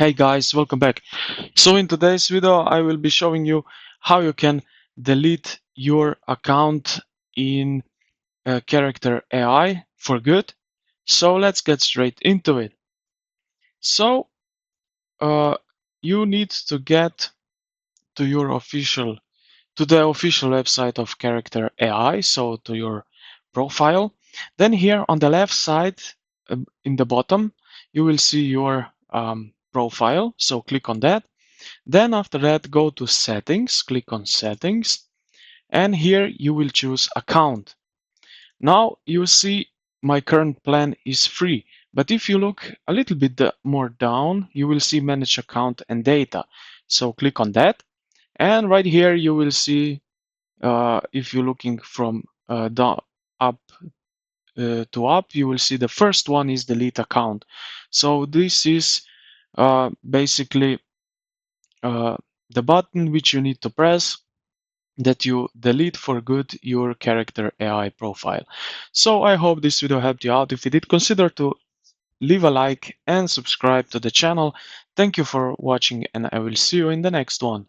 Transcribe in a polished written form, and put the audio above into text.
Hey guys, welcome back. So in today's video I will be showing you how you can delete your account in Character AI for good. So let's get straight into it. So uh, you need to get to the official website of Character AI, so to your profile. Then here on the left side, in the bottom, you will see your profile. So click on that. Then after that, go to settings, click on settings, and here you will choose account. Now you see my current plan is free, but if you look a little bit more down, you will see manage account and data. So click on that, and right here you will see if you're looking from down up to up, you will see the first one is delete account. So this is basically uh, the button which you need to press that you delete for good your Character AI profile. So I hope this video helped you out. If you did, consider to leave a like and subscribe to the channel. Thank you for watching, and I will see you in the next one.